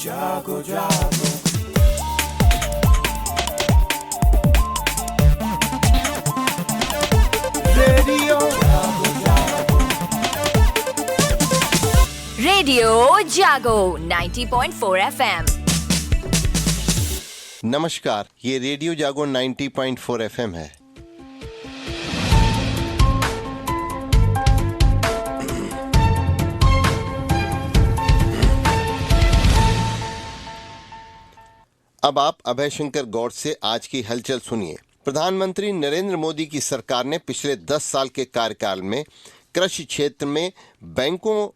जागो जागो रेडियो जागो जागो रेडियो जागो 90.4 FM। नमस्कार, ये रेडियो जागो 90.4 FM है। अब आप अभय शंकर गौड़ से आज की हलचल सुनिए। प्रधानमंत्री नरेंद्र मोदी की सरकार ने पिछले 10 साल के कार्यकाल में कृषि क्षेत्र में बैंकों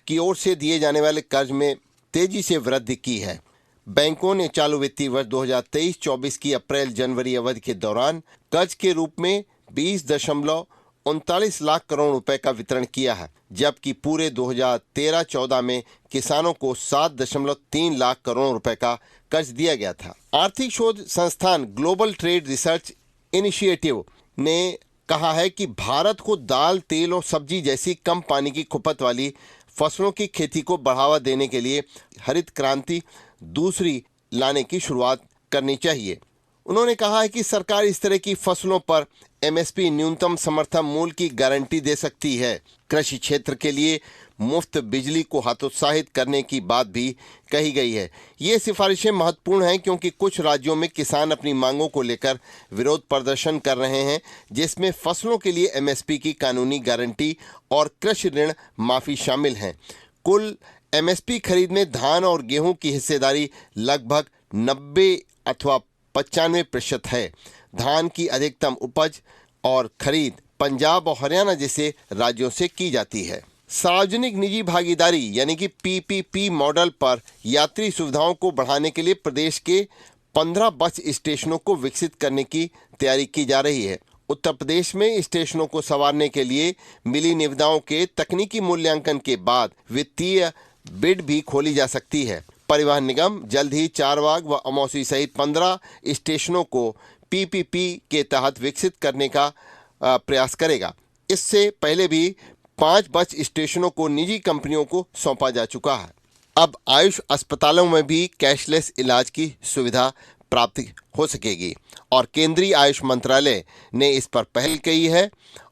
की ओर से दिए जाने वाले कर्ज में तेजी से वृद्धि की है। बैंकों ने चालू वित्तीय वर्ष 2023-24 की अप्रैल जनवरी अवधि के दौरान कर्ज के रूप में 20.39 लाख करोड़ रुपए का वितरण किया है, जबकि पूरे 2013-14 में किसानों को 7.3 लाख करोड़ रुपए का कर्ज दिया गया था। आर्थिक शोध संस्थान ग्लोबल ट्रेड रिसर्च इनिशिएटिव ने कहा है कि भारत को दाल, तेल और सब्जी जैसी कम पानी की खपत वाली फसलों की खेती को बढ़ावा देने के लिए हरित क्रांति दूसरी लाने की शुरुआत करनी चाहिए। उन्होंने कहा है कि सरकार इस तरह की फसलों पर एमएसपी न्यूनतम समर्थन मूल्य की गारंटी दे सकती है। कृषि क्षेत्र के लिए मुफ्त बिजली को हतोत्साहित करने की बात भी कही गई है। ये सिफारिशें महत्वपूर्ण हैं क्योंकि कुछ राज्यों में किसान अपनी मांगों को लेकर विरोध प्रदर्शन कर रहे हैं, जिसमें फसलों के लिए एमएसपी की कानूनी गारंटी और कृषि ऋण माफी शामिल हैं। कुल एमएसपी खरीद में धान और गेहूं की हिस्सेदारी लगभग 90 अथवा 95% है। धान की अधिकतम उपज और खरीद पंजाब और हरियाणा जैसे राज्यों से की जाती है। सार्वजनिक निजी भागीदारी यानी कि पीपीपी मॉडल पर यात्री सुविधाओं को बढ़ाने के लिए प्रदेश के 15 बस स्टेशनों को विकसित करने की तैयारी की जा रही है। उत्तर प्रदेश में स्टेशनों को संवारने के लिए मिली निविदाओं के तकनीकी मूल्यांकन के बाद वित्तीय बिड भी खोली जा सकती है। परिवहन निगम जल्द ही चारबाग व अमौसी सहित 15 स्टेशनों को पीपीपी के तहत विकसित करने का प्रयास करेगा। इससे पहले भी 5 बस स्टेशनों को निजी कंपनियों को सौंपा जा चुका है। अब आयुष अस्पतालों में भी कैशलेस इलाज की सुविधा प्राप्त हो सकेगी और केंद्रीय आयुष मंत्रालय ने इस पर पहल की है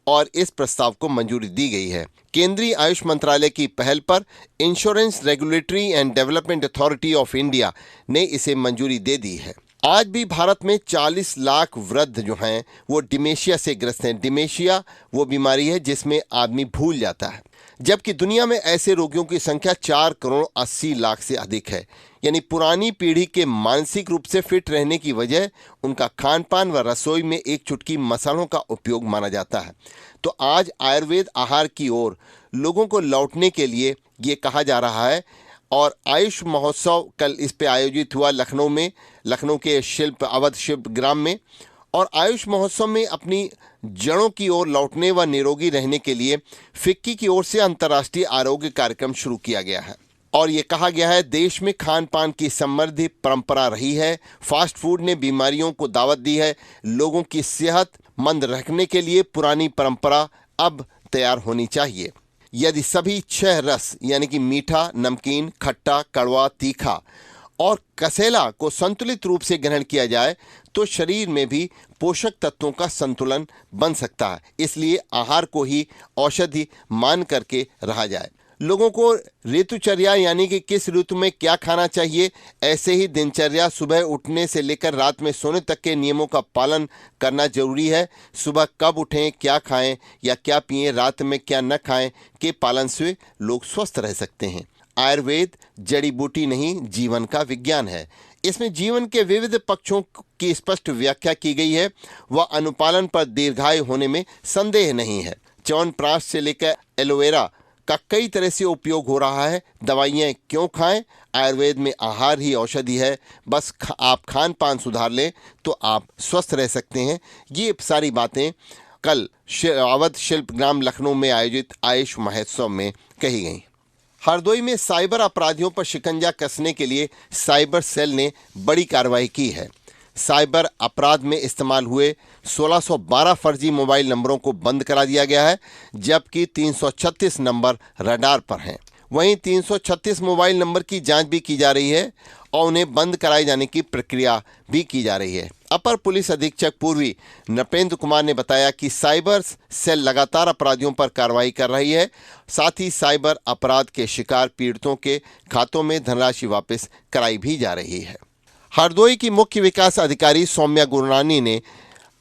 और इस प्रस्ताव को मंजूरी दी गई है। केंद्रीय आयुष मंत्रालय की पहल पर insurance regulatory and development authority of India ने इसे मंजूरी दे दी है। आज भी भारत में 40 लाख वृद्ध जो हैं वो डिमेंशिया से ग्रस्त हैं। डिमेंशिया वो बीमारी है जिसमें आदमी भूल जाता है, जबकि दुनिया में ऐसे रोगियों की संख्या 4 करोड़ 80 लाख से अधिक है। यानी पुरानी पीढ़ी के मानसिक रूप से फिट रहने की वजह उनका खान पान व रसोई में एक चुटकी मसालों का उपयोग माना जाता है। तो आज आयुर्वेद आहार की ओर लोगों को लौटने के लिए ये कहा जा रहा है और आयुष महोत्सव कल इस पे आयोजित हुआ लखनऊ में, लखनऊ के शिल्प अवध शिल्प ग्राम में। और आयुष महोत्सव में अपनी जड़ों की ओर लौटने व निरोगी रहने के लिए फिक्की की ओर से अंतर्राष्ट्रीय आरोग्य कार्यक्रम शुरू किया गया है और ये कहा गया है देश में खान पान की समृद्ध परंपरा रही है। फास्ट फूड ने बीमारियों को दावत दी है। लोगों की सेहतमंद रखने के लिए पुरानी परंपरा अब तैयार होनी चाहिए। यदि सभी 6 रस यानी कि मीठा, नमकीन, खट्टा, कड़वा, तीखा और कसेला को संतुलित रूप से ग्रहण किया जाए तो शरीर में भी पोषक तत्वों का संतुलन बन सकता है। इसलिए आहार को ही औषधि मान करके रहा जाए। लोगों को ऋतुचर्या यानी कि किस ऋतु में क्या खाना चाहिए, ऐसे ही दिनचर्या सुबह उठने से लेकर रात में सोने तक के नियमों का पालन करना जरूरी है। सुबह कब उठें, क्या खाएं या क्या पिएं, रात में क्या न खाएं के पालन से लोग स्वस्थ रह सकते हैं। आयुर्वेद जड़ी बूटी नहीं, जीवन का विज्ञान है। इसमें जीवन के विविध पक्षों की स्पष्ट व्याख्या की गई है व अनुपालन पर दीर्घायु होने में संदेह नहीं है। च्यवनप्राश से लेकर एलोवेरा का कई तरह से उपयोग हो रहा है। दवाइयाँ क्यों खाएं? आयुर्वेद में आहार ही औषधि है। बस आप खान पान सुधार लें तो आप स्वस्थ रह सकते हैं। ये सारी बातें कल अवध शिल्प ग्राम लखनऊ में आयोजित आयुष महोत्सव में कही गई। हरदोई में साइबर अपराधियों पर शिकंजा कसने के लिए साइबर सेल ने बड़ी कार्रवाई की है। साइबर अपराध में इस्तेमाल हुए 1612 फर्जी मोबाइल नंबरों को बंद करा दिया गया है, जबकि 336 नंबर रडार पर हैं। वहीं 336 मोबाइल नंबर की जांच भी की जा रही है और उन्हें बंद कराए जाने की प्रक्रिया भी की जा रही है। अपर पुलिस अधीक्षक पूर्वी नृपेंद्र कुमार ने बताया कि साइबर सेल लगातार अपराधियों पर कार्रवाई कर रही है, साथ ही साइबर अपराध के शिकार पीड़ितों के खातों में धनराशि वापस कराई भी जा रही है। हरदोई की मुख्य विकास अधिकारी सौम्या गुरनानी ने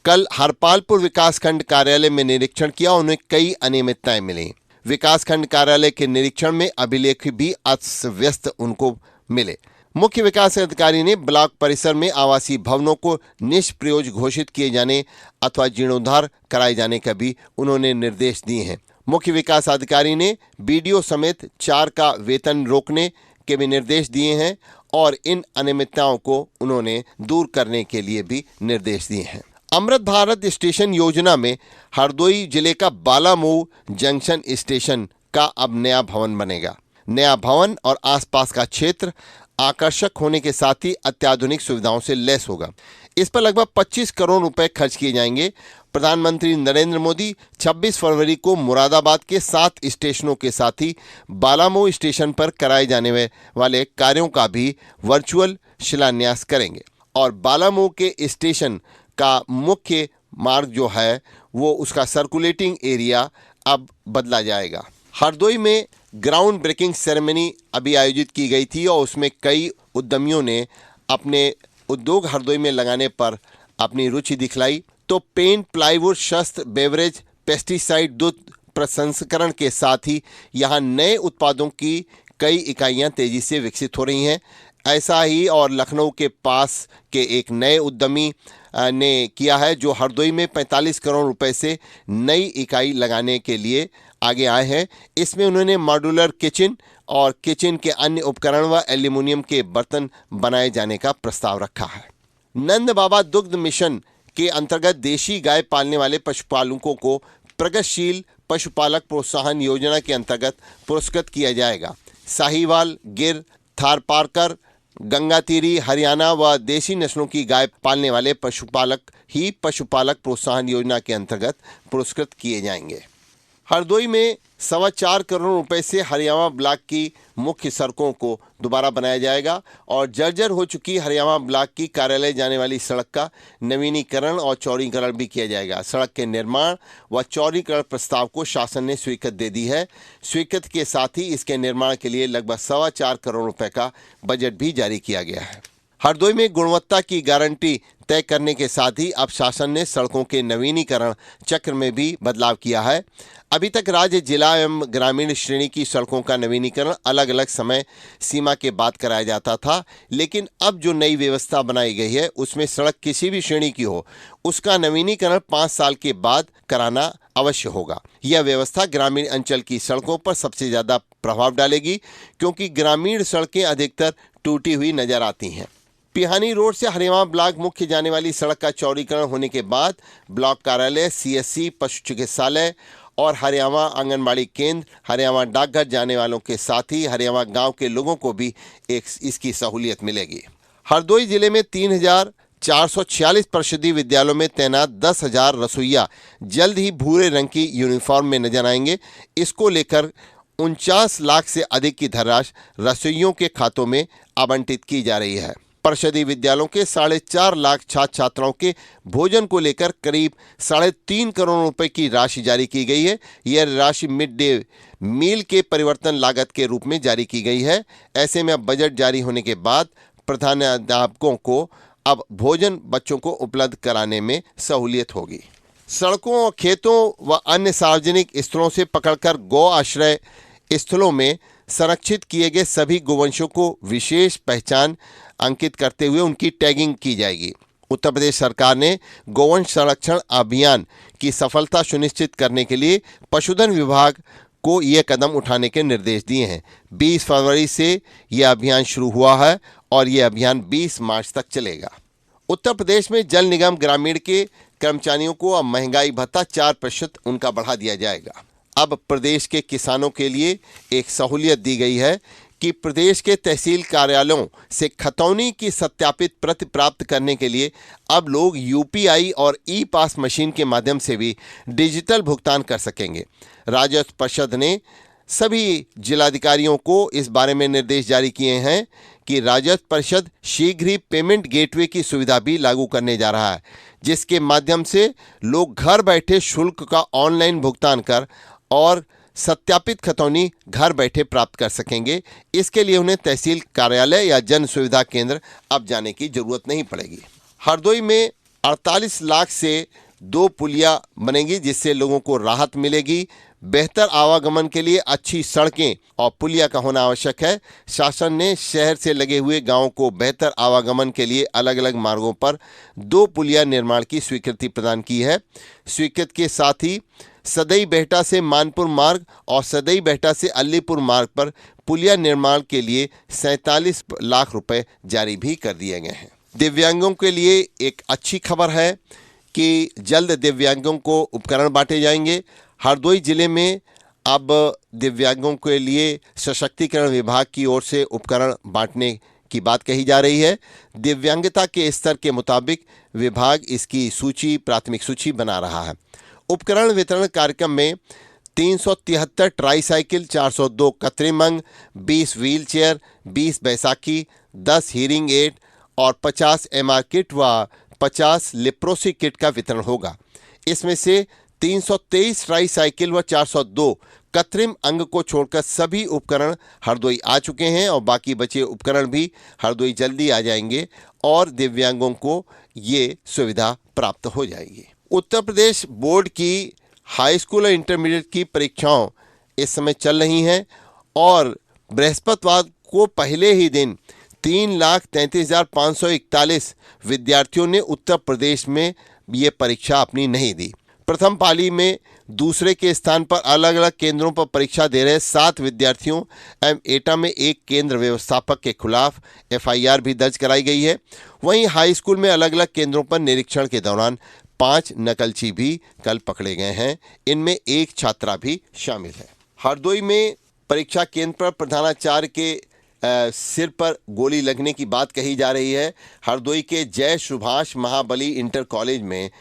कल हरपालपुर विकासखंड कार्यालय में निरीक्षण किया। उन्हें कई अनियमितताएं मिली। विकासखंड कार्यालय के निरीक्षण में अभिलेख भी अस्त व्यस्त उनको मिले। मुख्य विकास अधिकारी ने ब्लॉक परिसर में आवासीय भवनों को निष्प्रयोज घोषित किए जाने अथवा जीर्णोद्धार कराए जाने का भी उन्होंने निर्देश दिए हैं। मुख्य विकास अधिकारी ने बीडीओ समेत 4 का वेतन रोकने के भी निर्देश दिए हैं और इन अनियमितताओं को उन्होंने दूर करने के लिए भी निर्देश दिए हैं। अमृत भारत स्टेशन योजना में हरदोई जिले का बालामऊ जंक्शन स्टेशन का अब नया भवन बनेगा। नया भवन और आसपास का क्षेत्र आकर्षक होने के साथ ही अत्याधुनिक सुविधाओं से लैस होगा। इस पर लगभग 25 करोड़ रुपए खर्च किए जाएंगे। प्रधानमंत्री नरेंद्र मोदी 26 फरवरी को मुरादाबाद के 7 स्टेशनों के साथ ही बालामऊ स्टेशन पर कराए जाने वाले कार्यों का भी वर्चुअल शिलान्यास करेंगे और बालामऊ के स्टेशन का मुख्य मार्ग जो है वो उसका सर्कुलेटिंग एरिया अब बदला जाएगा। हरदोई में ग्राउंड ब्रेकिंग सेरेमनी अभी आयोजित की गई थी और उसमें कई उद्यमियों ने अपने उद्योग हरदोई में लगाने पर अपनी रुचि दिखलाई। तो पेंट, प्लाईवुड, शस्त्र, बेवरेज, पेस्टिसाइड, दूध प्रसंस्करण के साथ ही यहाँ नए उत्पादों की कई इकाइयाँ तेजी से विकसित हो रही हैं। ऐसा ही और लखनऊ के पास के एक नए उद्यमी ने किया है जो हरदोई में 45 करोड़ रुपए से नई इकाई लगाने के लिए आगे आए हैं। इसमें उन्होंने मॉड्यूलर किचन और किचन के अन्य उपकरण व एल्यूमिनियम के बर्तन बनाए जाने का प्रस्ताव रखा है। नंद बाबा दुग्ध मिशन के अंतर्गत देशी गाय पालने वाले पशुपालकों को प्रगतिशील पशुपालक प्रोत्साहन योजना के अंतर्गत पुरस्कृत किया जाएगा। साहिवाल, गिर, थारपारकर, गंगातीरी, हरियाणा व देसी नस्लों की गाय पालने वाले पशुपालक ही पशुपालक प्रोत्साहन योजना के अंतर्गत पुरस्कृत किए जाएंगे। हरदोई में 4.25 करोड़ रुपए से हरियाणा ब्लॉक की मुख्य सड़कों को दोबारा बनाया जाएगा और जर्जर हो चुकी हरियाणा ब्लॉक की कार्यालय जाने वाली सड़क का नवीनीकरण और चौड़ीकरण भी किया जाएगा। सड़क के निर्माण व चौड़ीकरण प्रस्ताव को शासन ने स्वीकृति दे दी है। स्वीकृति के साथ ही इसके निर्माण के लिए लगभग 4.25 करोड़ रुपए का बजट भी जारी किया गया है। हरदोई में गुणवत्ता की गारंटी तय करने के साथ ही अब शासन ने सड़कों के नवीनीकरण चक्र में भी बदलाव किया है। अभी तक राज्य, जिला एवं ग्रामीण श्रेणी की सड़कों का नवीनीकरण अलग अलग समय सीमा के बाद कराया जाता था, लेकिन अब जो नई व्यवस्था बनाई गई है उसमें सड़क किसी भी श्रेणी की हो उसका नवीनीकरण 5 साल के बाद कराना अवश्य होगा। यह व्यवस्था ग्रामीण अंचल की सड़कों पर सबसे ज़्यादा प्रभाव डालेगी क्योंकि ग्रामीण सड़कें अधिकतर टूटी हुई नजर आती हैं। पिहानी रोड से हरियाणा ब्लॉक मुख्य जाने वाली सड़क का चौड़ीकरण होने के बाद ब्लॉक कार्यालय, सीएससी, पशु चिकित्सालय और हरियाणा आंगनबाड़ी केंद्र, हरियाणा डाकघर जाने वालों के साथ ही हरियाणा गांव के लोगों को भी इसकी सहूलियत मिलेगी। हरदोई जिले में 3,446 परिषदीय विद्यालयों में तैनात 10,000 रसोइया जल्द ही भूरे रंग की यूनिफॉर्म में नजर आएंगे। इसको लेकर 49 लाख से अधिक की धनराशि रसोइयों के खातों में आवंटित की जा रही है। परिषदीय विद्यालयों के 4.5 लाख छात्र छात्राओं के भोजन को लेकर करीब 3.5 करोड़ रुपए की राशि जारी की गई है। यह राशि मिड डे मील के परिवर्तन लागत के रूप में जारी की गई है। ऐसे में अब बजट जारी होने के बाद प्रधानाध्यापकों को अब भोजन बच्चों को उपलब्ध कराने में सहूलियत होगी। सड़कों और खेतों व अन्य सार्वजनिक स्थलों से पकड़कर गौ आश्रय स्थलों में संरक्षित किए गए सभी गोवंशों को विशेष पहचान अंकित करते हुए उनकी टैगिंग की जाएगी। उत्तर प्रदेश सरकार ने गौवंश संरक्षण अभियान की सफलता सुनिश्चित करने के लिए पशुधन विभाग को यह कदम उठाने के निर्देश दिए हैं। 20 फरवरी से यह अभियान शुरू हुआ है और यह अभियान 20 मार्च तक चलेगा। उत्तर प्रदेश में जल निगम ग्रामीण के कर्मचारियों को अब महंगाई भत्ता 4% उनका बढ़ा दिया जाएगा। अब प्रदेश के किसानों के लिए एक सहूलियत दी गई है कि प्रदेश के तहसील कार्यालयों से खतौनी की सत्यापित प्रति प्राप्त करने के लिए अब लोग यूपीआई और ई पास मशीन के माध्यम से भी डिजिटल भुगतान कर सकेंगे। राजस्व परिषद ने सभी जिलाधिकारियों को इस बारे में निर्देश जारी किए हैं कि राजस्व परिषद शीघ्र ही पेमेंट गेटवे की सुविधा भी लागू करने जा रहा है, जिसके माध्यम से लोग घर बैठे शुल्क का ऑनलाइन भुगतान कर और सत्यापित खतौनी घर बैठे प्राप्त कर सकेंगे। इसके लिए उन्हें तहसील कार्यालय या जन सुविधा केंद्र अब जाने की जरूरत नहीं पड़ेगी। हरदोई में 48 लाख से 2 पुलिया बनेंगी, जिससे लोगों को राहत मिलेगी। बेहतर आवागमन के लिए अच्छी सड़कें और पुलिया का होना आवश्यक है। शासन ने शहर से लगे हुए गांवों को बेहतर आवागमन के लिए अलग अलग मार्गों पर 2 पुलिया निर्माण की स्वीकृति प्रदान की है। स्वीकृत के साथ ही सदई बेहटा से मानपुर मार्ग और सदई बेहटा से अलीपुर मार्ग पर पुलिया निर्माण के लिए 47 लाख रुपए जारी भी कर दिए गए हैं। दिव्यांगों के लिए एक अच्छी खबर है कि जल्द दिव्यांगों को उपकरण बांटे जाएंगे। हरदोई जिले में अब दिव्यांगों के लिए सशक्तिकरण विभाग की ओर से उपकरण बांटने की बात कही जा रही है। दिव्यांगता के स्तर के मुताबिक विभाग इसकी प्राथमिक सूची बना रहा है। उपकरण वितरण कार्यक्रम में 373 ट्राईसाइकिल, 402 कृत्रिम अंग, 20 व्हील चेयर, 20 बैसाखी, 10 हीयरिंग एड और 50 MR किट व 50 लेप्रोसी किट का वितरण होगा। इसमें से 323 ट्राईसाइकिल व 402 कृत्रिम अंग को छोड़कर सभी उपकरण हरदोई आ चुके हैं और बाकी बचे उपकरण भी हरदोई जल्दी आ जाएंगे और दिव्यांगों को ये सुविधा प्राप्त हो जाएगी। उत्तर प्रदेश बोर्ड की हाई स्कूल और इंटरमीडिएट की परीक्षाओं इस समय चल रही हैं और बृहस्पतिवार को पहले ही दिन 3,33,541 विद्यार्थियों ने उत्तर प्रदेश में ये परीक्षा अपनी नहीं दी। प्रथम पाली में दूसरे के स्थान पर अलग अलग केंद्रों पर परीक्षा दे रहे 7 विद्यार्थियों एवं एटा में एक केंद्र व्यवस्थापक के खिलाफ FIR भी दर्ज कराई गई है। वहीं हाई स्कूल में अलग अलग केंद्रों पर निरीक्षण के दौरान 5 नकलची भी कल पकड़े गए हैं। इनमें एक छात्रा भी शामिल है। हरदोई में परीक्षा केंद्र पर प्रधानाचार्य के सिर पर गोली लगने की बात कही जा रही है। हरदोई के जय सुभाष महाबली इंटर कॉलेज में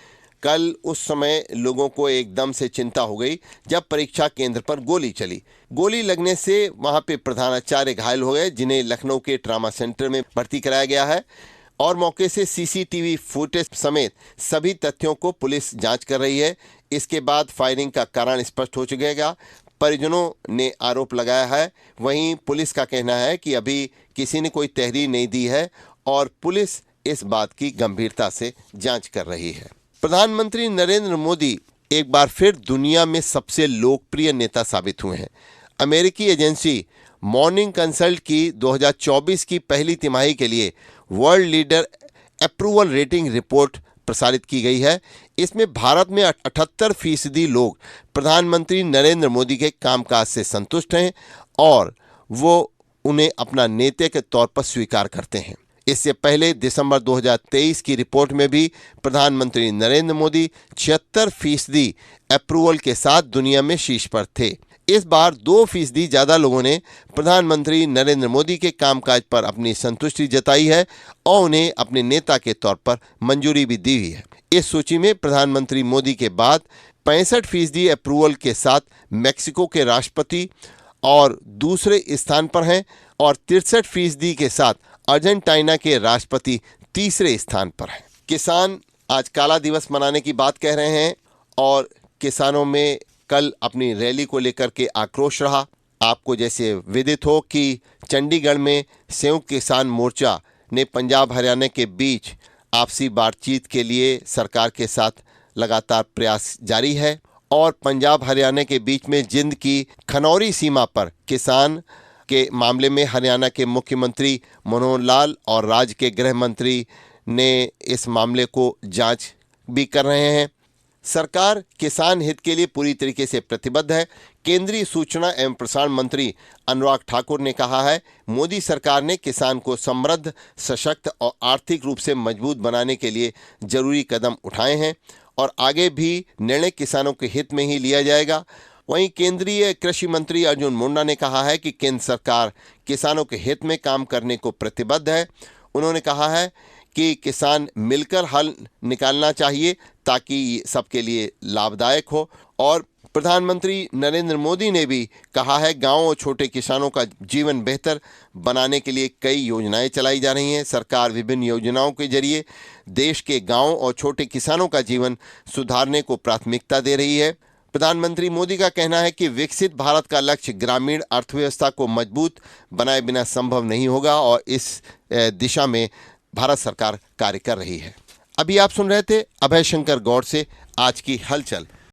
कल उस समय लोगों को एकदम से चिंता हो गई जब परीक्षा केंद्र पर गोली चली। गोली लगने से वहां पे प्रधानाचार्य घायल हो गए, जिन्हें लखनऊ के ट्रामा सेंटर में भर्ती कराया गया है और मौके से CCTV फुटेज समेत सभी तथ्यों को पुलिस जांच कर रही है। इसके बाद फायरिंग का कारण स्पष्ट हो चुकेगा। परिजनों ने आरोप लगाया है। वहीं पुलिस का कहना है कि अभी किसी ने कोई तहरीर नहीं दी है और पुलिस इस बात की गंभीरता से जांच कर रही है। प्रधानमंत्री नरेंद्र मोदी एक बार फिर दुनिया में सबसे लोकप्रिय नेता साबित हुए हैं। अमेरिकी एजेंसी मॉर्निंग कंसल्ट की 2024 की पहली तिमाही के लिए world leader approval rating report प्रसारित की गई है। इसमें भारत में 78% लोग प्रधानमंत्री नरेंद्र मोदी के कामकाज से संतुष्ट हैं और वो उन्हें अपना नेता के तौर पर स्वीकार करते हैं। इससे पहले दिसंबर 2023 की रिपोर्ट में भी प्रधानमंत्री नरेंद्र मोदी 76% अप्रूवल के साथ दुनिया में शीर्ष पर थे। इस बार 2% ज्यादा लोगों ने प्रधानमंत्री नरेंद्र मोदी के कामकाज पर अपनी संतुष्टि जताई है और उन्हें अपने नेता के तौर पर मंजूरी भी दी हुई है। इस सूची में प्रधानमंत्री मोदी के बाद 65% अप्रूवल के साथ मेक्सिको के राष्ट्रपति और दूसरे स्थान पर हैं और 63% के साथ अर्जेंटीना के राष्ट्रपति तीसरे स्थान पर हैं। किसान आज काला दिवस मनाने की बात कह रहे हैं और किसानों में कल अपनी रैली को लेकर के आक्रोश रहा। आपको जैसे विदित हो कि चंडीगढ़ में संयुक्त किसान मोर्चा ने पंजाब हरियाणा के बीच आपसी बातचीत के लिए सरकार के साथ लगातार प्रयास जारी है और पंजाब हरियाणा के बीच में जिंद की खनौरी सीमा पर किसान के मामले में हरियाणा के मुख्यमंत्री मनोहर लाल और राज्य के गृह मंत्री ने इस मामले को जांच भी कर रहे हैं। सरकार किसान हित के लिए पूरी तरीके से प्रतिबद्ध है। केंद्रीय सूचना एवं प्रसारण मंत्री अनुराग ठाकुर ने कहा है, मोदी सरकार ने किसान को समृद्ध, सशक्त और आर्थिक रूप से मजबूत बनाने के लिए जरूरी कदम उठाए हैं और आगे भी निर्णय किसानों के हित में ही लिया जाएगा। वहीं केंद्रीय कृषि मंत्री अर्जुन मुंडा ने कहा है कि केंद्र सरकार किसानों के हित में काम करने को प्रतिबद्ध है। उन्होंने कहा है कि किसान मिलकर हल निकालना चाहिए ताकि सबके लिए लाभदायक हो और प्रधानमंत्री नरेंद्र मोदी ने भी कहा है गांव और छोटे किसानों का जीवन बेहतर बनाने के लिए कई योजनाएं चलाई जा रही हैं। सरकार विभिन्न योजनाओं के जरिए देश के गांव और छोटे किसानों का जीवन सुधारने को प्राथमिकता दे रही है। प्रधानमंत्री मोदी का कहना है कि विकसित भारत का लक्ष्य ग्रामीण अर्थव्यवस्था को मजबूत बनाए बिना संभव नहीं होगा और इस दिशा में भारत सरकार कार्य कर रही है। अभी आप सुन रहे थे अभय शंकर गौड़ से आज की हलचल।